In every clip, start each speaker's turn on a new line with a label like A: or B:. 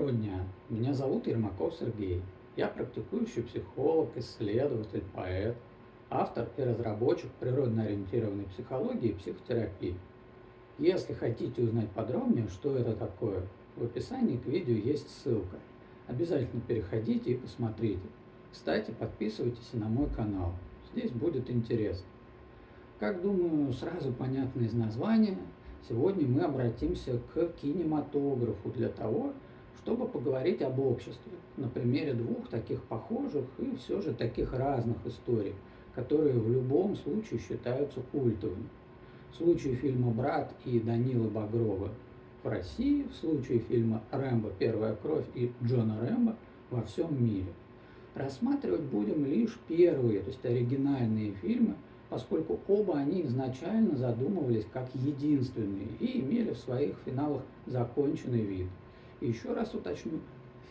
A: Доброго дня! Меня зовут Ермаков Сергей. Я практикующий психолог, исследователь, поэт, автор и разработчик природно-ориентированной психологии и психотерапии. Если хотите узнать подробнее, что это такое, в описании к видео есть ссылка. Обязательно переходите и посмотрите. Кстати, подписывайтесь и на мой канал. Здесь будет интересно. Как думаю, сразу понятно из названия, сегодня мы обратимся к кинематографу для того, чтобы поговорить об обществе на примере двух таких похожих и все же таких разных историй, которые в любом случае считаются культовыми. В случае фильма «Брат» и Данилы Багрова в России, в случае фильма «Рэмбо. Первая кровь» и Джона Рэмбо во всем мире. Рассматривать будем лишь первые, то есть оригинальные фильмы, поскольку оба они изначально задумывались как единственные и имели в своих финалах законченный вид. И еще раз уточню,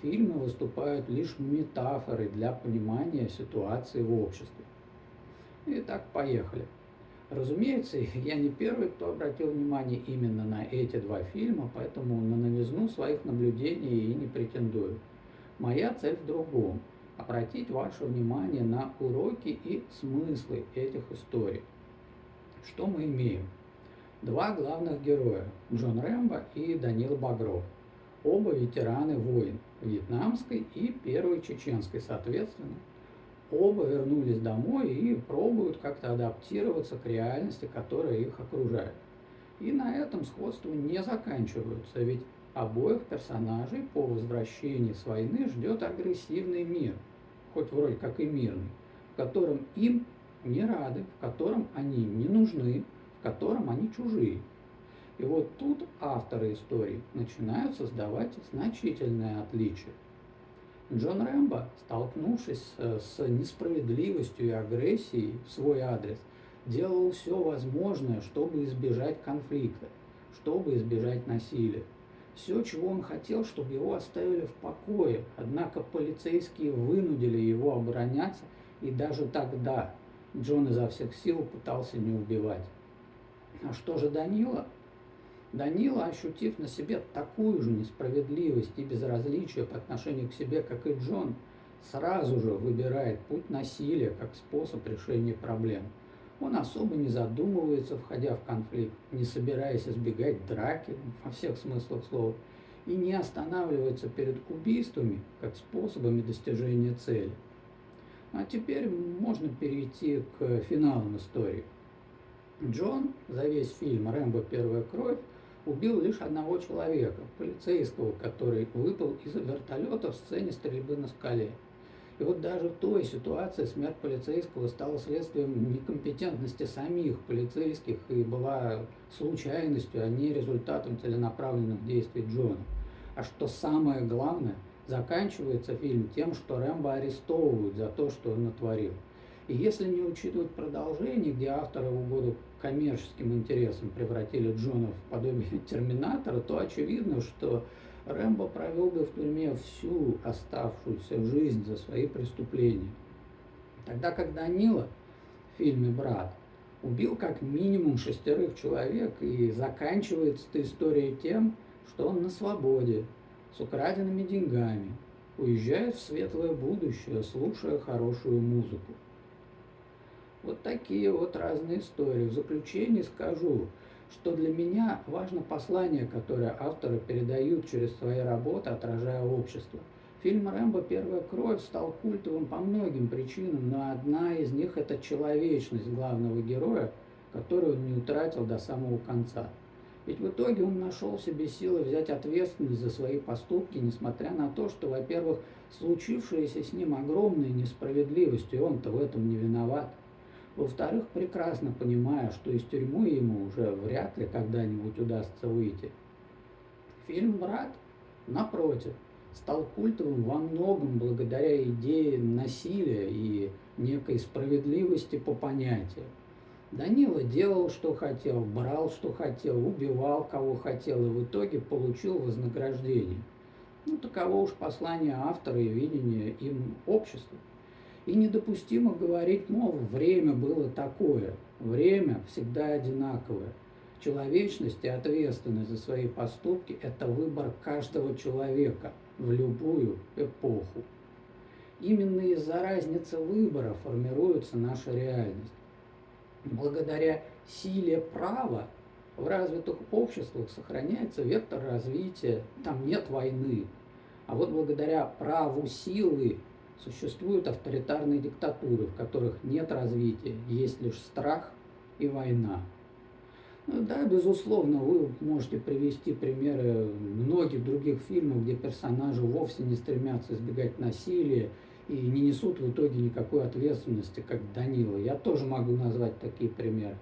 A: фильмы выступают лишь метафорой для понимания ситуации в обществе. Итак, поехали. Разумеется, я не первый, кто обратил внимание именно на эти два фильма, поэтому на новизну своих наблюдений и не претендую. Моя цель в другом – обратить ваше внимание на уроки и смыслы этих историй. Что мы имеем? Два главных героя – Джон Рэмбо и Данила Багров. Оба ветераны войн – вьетнамской и первой чеченской, соответственно. Оба вернулись домой и пробуют как-то адаптироваться к реальности, которая их окружает. И на этом сходства не заканчиваются, ведь обоих персонажей по возвращении с войны ждет агрессивный мир, хоть вроде как и мирный, в котором им не рады, в котором они не нужны, в котором они чужие. И вот тут авторы истории начинают создавать значительное отличие. Джон Рэмбо, столкнувшись с несправедливостью и агрессией в свой адрес, делал все возможное, чтобы избежать конфликта, чтобы избежать насилия. Все, чего он хотел, чтобы его оставили в покое, однако полицейские вынудили его обороняться, и даже тогда Джон изо всех сил пытался не убивать. А что же Данила? Данила, ощутив на себе такую же несправедливость и безразличие по отношению к себе, как и Джон, сразу же выбирает путь насилия как способ решения проблем. Он особо не задумывается, входя в конфликт, не собираясь избегать драки во всех смыслах слова, и не останавливается перед убийствами как способами достижения цели. А теперь можно перейти к финалам истории. Джон за весь фильм «Рэмбо. Первая кровь» убил лишь одного человека, полицейского, который выпал из вертолета в сцене стрельбы на скале. И вот даже в той ситуации смерть полицейского стала следствием некомпетентности самих полицейских и была случайностью, а не результатом целенаправленных действий Джона. А что самое главное, заканчивается фильм тем, что Рэмбо арестовывают за то, что он натворил. И если не учитывать продолжение, где авторы в угоду коммерческим интересам превратили Джона в подобие Терминатора, то очевидно, что Рэмбо провел бы в тюрьме всю оставшуюся жизнь за свои преступления. Тогда как Данила в фильме «Брат» убил как минимум 6 человек, и заканчивается эта история тем, что он на свободе, с украденными деньгами, уезжает в светлое будущее, слушая хорошую музыку. Вот такие вот разные истории. В заключение скажу, что для меня важно послание, которое авторы передают через свои работы, отражая общество. Фильм «Рэмбо. Первая кровь» стал культовым по многим причинам, но одна из них – это человечность главного героя, которую он не утратил до самого конца. Ведь в итоге он нашел в себе силы взять ответственность за свои поступки, несмотря на то, что, во-первых, случившаяся с ним огромная несправедливость, и он-то в этом не виноват. Во-вторых, прекрасно понимая, что из тюрьмы ему уже вряд ли когда-нибудь удастся выйти. Фильм «Брат», напротив, стал культовым во многом благодаря идее насилия и некой справедливости по понятию. Данила делал, что хотел, брал, что хотел, убивал, кого хотел, и в итоге получил вознаграждение. Таково уж послание автора и видение им общества. И недопустимо говорить, мол, время было такое, время всегда одинаковое. Человечность и ответственность за свои поступки – это выбор каждого человека в любую эпоху. Именно из-за разницы выбора формируется наша реальность. Благодаря силе права в развитых обществах сохраняется вектор развития, там нет войны. А вот благодаря праву силы существуют авторитарные диктатуры, в которых нет развития, есть лишь страх и война. Ну да, безусловно, вы можете привести примеры многих других фильмов, где персонажи вовсе не стремятся избегать насилия и не несут в итоге никакой ответственности, как Данила. Я тоже могу назвать такие примеры.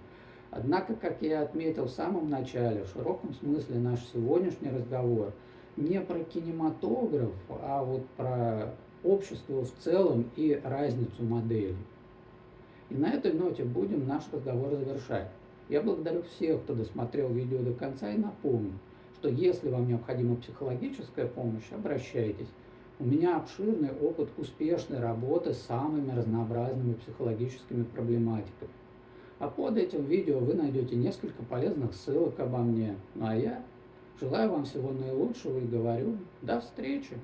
A: Однако, как я отметил в самом начале, в широком смысле наш сегодняшний разговор не про кинематограф, а вот про общество в целом и разницу моделей. И на этой ноте будем наш разговор завершать. Я благодарю всех, кто досмотрел видео до конца, и напомню, что если вам необходима психологическая помощь, обращайтесь. У меня обширный опыт успешной работы с самыми разнообразными психологическими проблематиками. А под этим видео вы найдете несколько полезных ссылок обо мне. Ну а я желаю вам всего наилучшего и говорю до встречи!